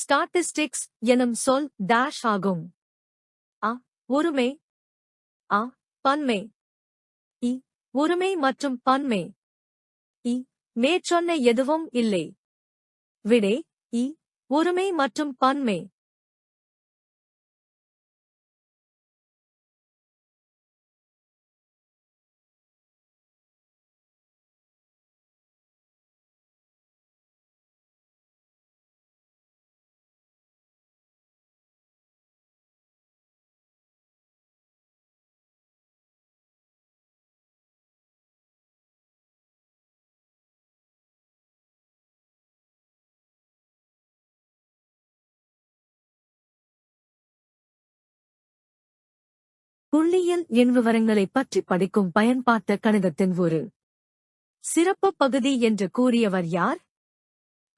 Statistics எனும் சொல் dash ஆகும். அ ஒருமை, அ பன்மை, இ ஒருமை மற்றும் பன்மை, இ மேற்சொன்ன எதுவும் இல்லை. விடை இ ஒருமை மற்றும் பன்மை. புள்ளியியல் எண் விவரங்களைப் பற்றி படிக்கும் பயன்பாட்டு கணிதத்தின் ஒரு சிறப்பு பகுதி என்று கூறியவர் யார்?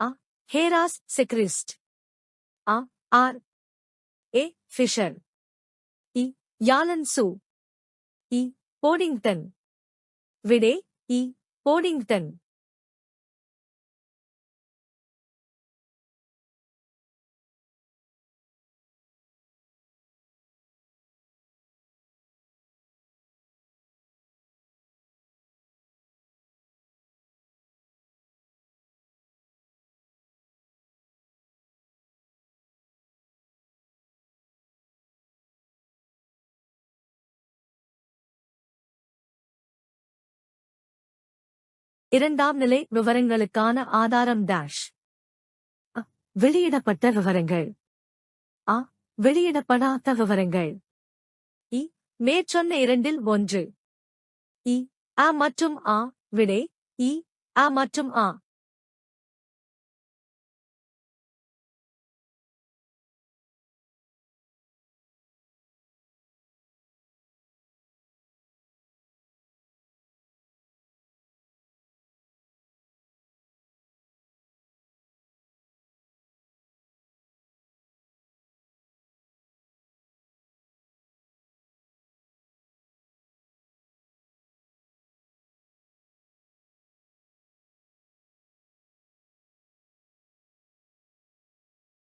அ ஹேராஸ் செக்ரிஸ்ட், அ ஆர் ஏ ஃபிஷர், இ யாலன் சூ, இ போடிங்டன். விடை இ போடிங்டன். இரண்டாம் நிலை விவரங்களுக்கான ஆதாரம் டேஷ். அ வெளியிடப்பட்ட விவரங்கள், அ வெளியிடப்படாத விவரங்கள், இ மேற்சொன்ன இரண்டில் ஒன்று, இ அ மற்றும் ஆ. விடை இ அ மற்றும் ஆ.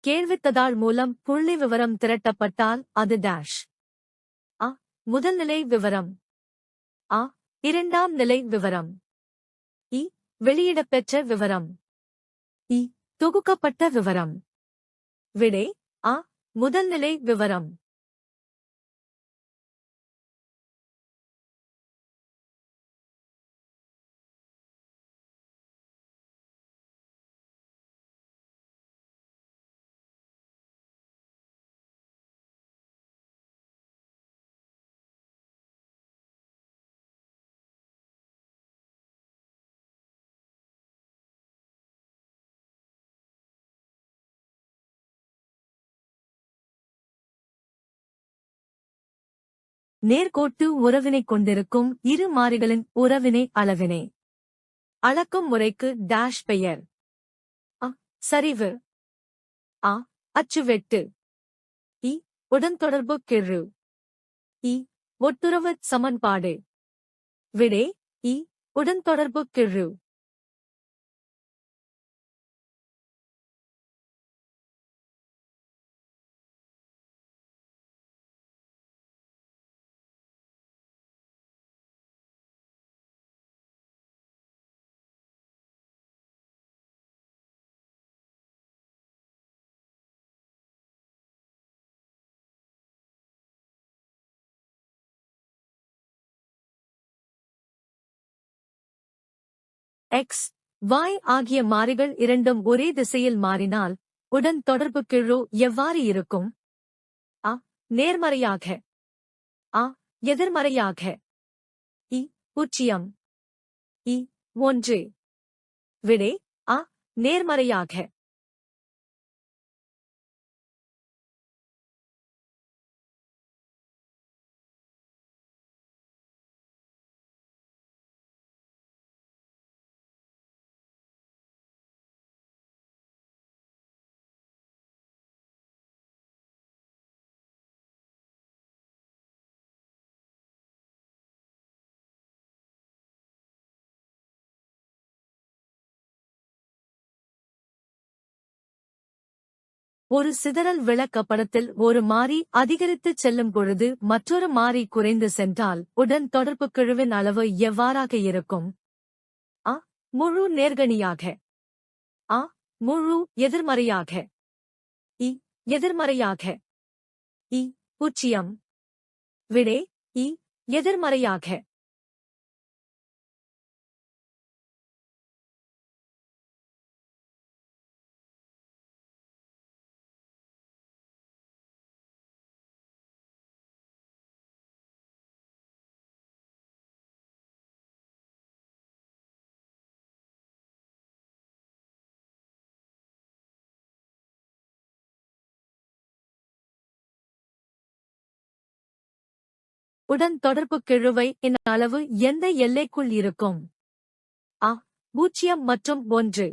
கேள்வித்தாள் மூலம் புள்ளி விவரம் திரட்டப்பட்டால் அது டேஷ். அ முதல்நிலை விவரம், அ இரண்டாம் நிலை விவரம், இ வெளியிடப்பெற்ற விவரம், இ தொகுக்கப்பட்ட விவரம். விடை அ முதல்நிலை விவரம். நேர்கோட்டு உறவினைக் கொண்டிருக்கும் இரு மாறிகளின் உறவினை அளவினை அளக்கும் முறைக்கு டேஷ் பெயர். அ சரிவு, அ அச்சுவெட்டு, இ உடன்தொடர்பு கெழு, இ ஒட்டுறவுச் சமன்பாடு. விடை இ உடன்தொடர்பு கெழு. எக்ஸ், y ஆகிய மாறிகள் இரண்டும் ஒரே திசையில் மாறினால் உடன் தொடர்பு கெழு எவ்வாறு இருக்கும்? அ நேர்மறையாக, அ எதிர்மறையாக, இ 0, இ 1. விடை அ நேர்மறையாக. ஒரு சிதறல் விளக்கப்படத்தில் ஒரு மாறி அதிகரித்துச் செல்லும் பொழுது மற்றொரு மாறி குறைந்து சென்றால் உடன் தொடர்பு குழுவின் அளவு எவ்வாறாக இருக்கும்? அ. முழு நேர்கணியாக. அ. முழு எதிர்மறையாக. இ. எதிர்மறையாக. இ. 0. விடை இ. எதிர்மறையாக. உடன் தொடர்பு கிழுவை இன் அளவு எந்த எல்லைக்குள் இருக்கும்? அ. 0 மற்றும் 1.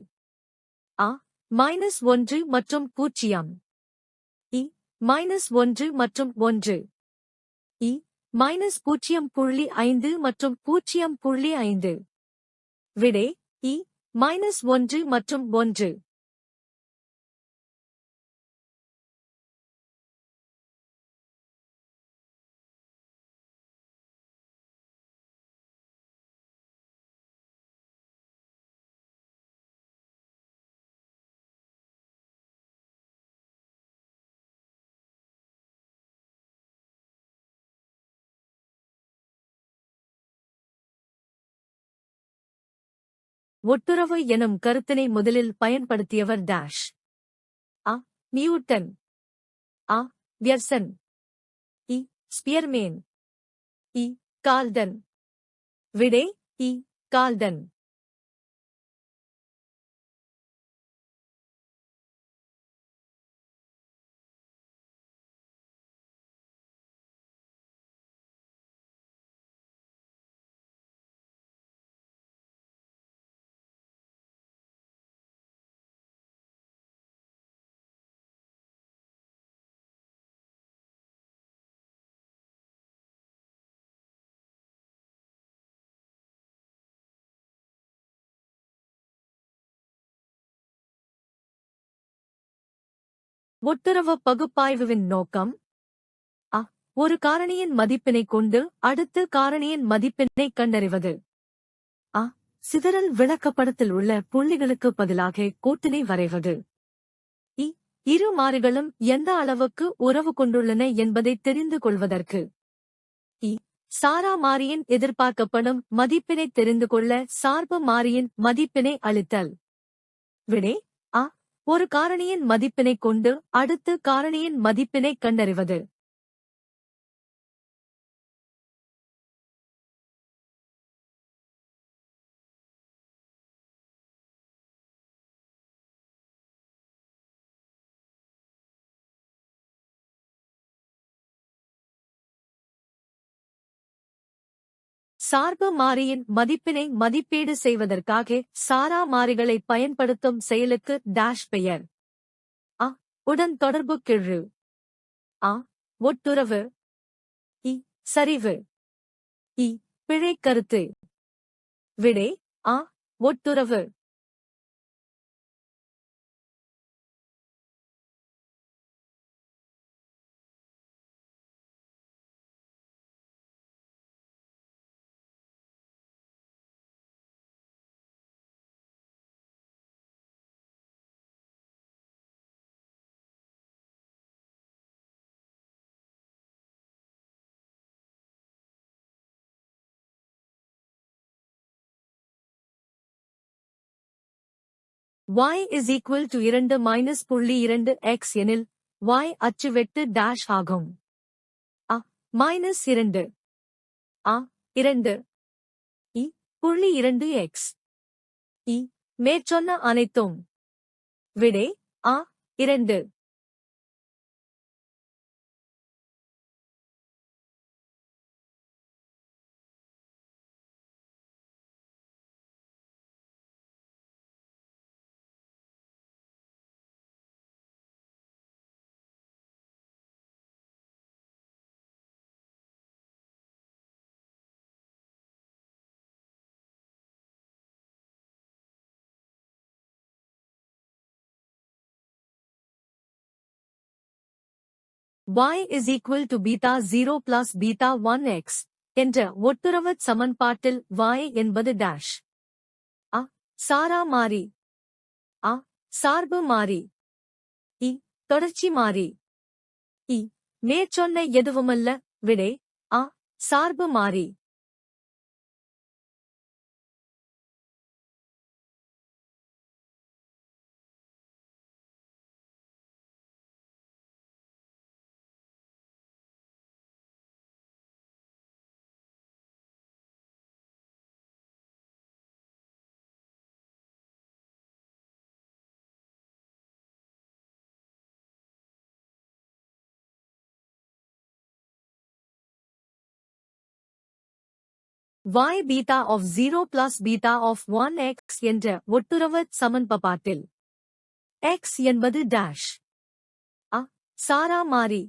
அ. -1 மற்றும் 0. இ. -1 மற்றும் 1. இ. -0.5 மற்றும் 0.5. விடை இ. -1 மற்றும் 1. ஒட்டுறவு எனும் கருத்தினை முதலில் பயன்படுத்தியவர் டேஷ். அ. நியூட்டன். அ. பியர்சன். இ. ஸ்பியர்மேன். இ. கால்டன். விடை இ. கால்டன். ஒட்டுறவு பகுப்பாய்வுவின் நோக்கம் அ. ஒரு காரணியின் மதிப்பினைக் கொண்டு அடுத்த காரணியின் மதிப்பினை கண்டறிவது. அ. சிதறல் விளக்கப்படத்தில் உள்ள புள்ளிகளுக்கு பதிலாக கோட்டினை வரைவது. இ. இரு மாறிகளும் எந்த அளவுக்கு உறவு கொண்டுள்ளன என்பதை தெரிந்து கொள்வதற்கு. இ. சாரா மாறியின் எதிர்பார்க்கப்படும் மதிப்பினை தெரிந்து கொள்ள சார்பு மாறியின் மதிப்பினை அளித்தல். விடை அ. ஒரு காரணியின் மதிப்பினைக் கொண்டு அடுத்த காரணியின் மதிப்பினை கண்டறிவது. சார்பு மாறியின் மதிப்பினை மதிப்பீடு செய்வதற்காக சாரா மாறிகளை பயன்படுத்தும் செயலுக்கு டேஷ் பெயர். அ. உடன் தொடர்பு கிழு. அ. ஒட்டுறவு. இ. சரிவு. இ. பிழைக் கருத்து. விடை அ. ஒட்டுறவு. y is equal to 2 -2 x எனில் y அச்சு வெட்டு டேஷ் ஆகும். அ. -2. அ. 2. இ. 2 x. இ. மேற்சொன்ன அனைத்தும். விடை அ. 2. y is equal to beta 0 plus beta 1x என்ற ஒட்டுறவுச் சமன்பாட்டில் y என்பது dash. அ. சாரா மாறி. அ. சார்பு மாறி. இ. தொடர்ச்சி மாறி. இ. மேற்சொன்ன எதுவுமல்ல. விடை அ. சார்பு மாறி. y beta of 0 plus beta of 1x என்ற ஒட்டுறவுச் சமன்பாட்டில் x என்பது dash. அ. சாரா மாறி.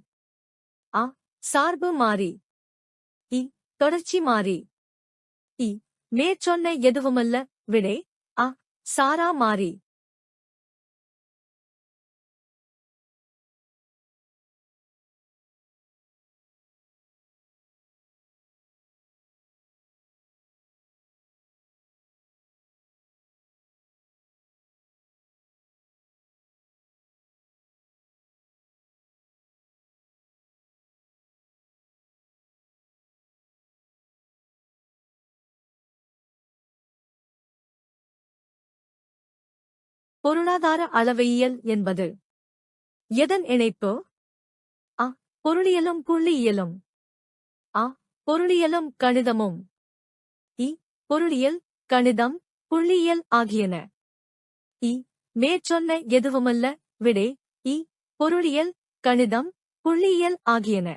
அ. சார்பு மாறி. இ. தொடர்ச்சி மாறி. இ. மேற்சொன்ன எதுவுமல்ல. விடை அ. சாரா மாறி. பொருளாதார அளவையியல் என்பது எதன் இணைப்பு? அ. பொருளியலும் புள்ளியியலும். அ. பொருளியலும் கணிதமும். இ. பொருளியல், கணிதம், புள்ளியியல் ஆகியன. இ. மேற்சொன்ன எதுவுமல்ல. விடை இ. பொருளியல், கணிதம், புள்ளியியல் ஆகியன.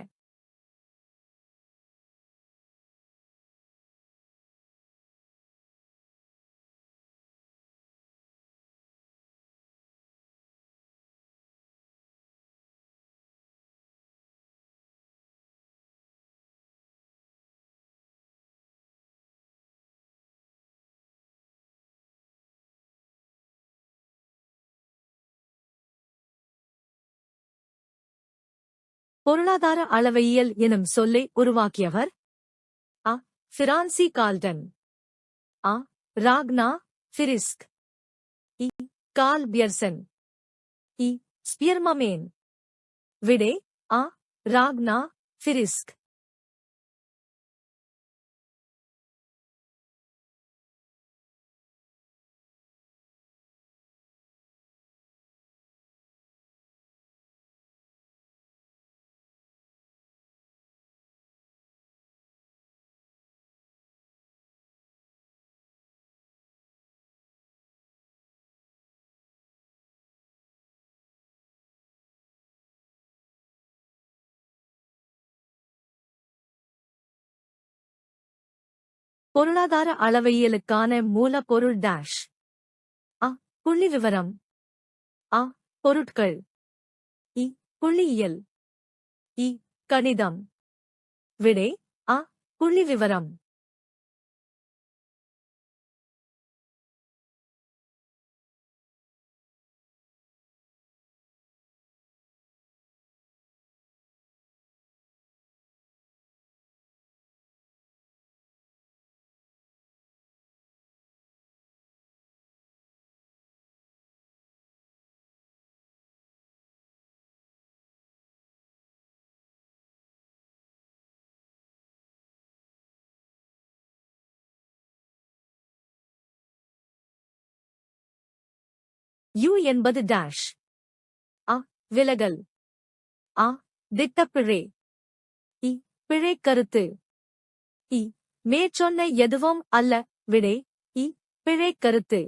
பொருளாதார அளவையியல் எனும் சொல்லை உருவாக்கியவர்? அ. Francis Galton. அ. Ragnar Frisch. இ. Karl Pearson. இ. ஸ்பியர்மமேன். விடை அ. ராக்னா ஃபிரிஸ்க். பொருளாதார அளவையியலுக்கான மூலப்பொருள் dash. அ. புள்ளிவிவரம். அ. பொருட்கள். இ. புள்ளியியல். இ. கணிதம். விடை அ. புள்ளிவிவரம். U என்பது dash. அ. விலகல். அ. திட்டப்பிழை. இ. பிழைக் கருத்து. இ. மேற்சொன்ன எதுவும் அல்ல. விடை இ. பிழைக் கருத்து.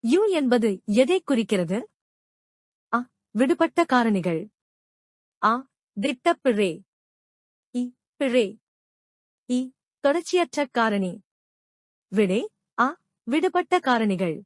யு என்பது எதைக் குறிக்கிறது? அ. விடுபட்ட காரணிகள். அ. திட்டப்பிழை. இ. பிழை. இ. தொடர்ச்சியற்ற காரணி. விடை அ. விடுபட்ட காரணிகள்.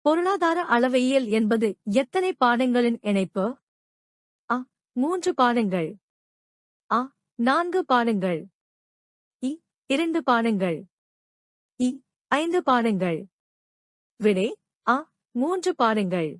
பொருளாதார அளவையியல் என்பது எத்தனை பாடங்களின் இணைப்பு? அ. 3 பாடங்கள். அ. 4 பாடங்கள். இ. 2 பாடங்கள். இ. 5 பாடங்கள். விடை அ. 3 பாடங்கள்.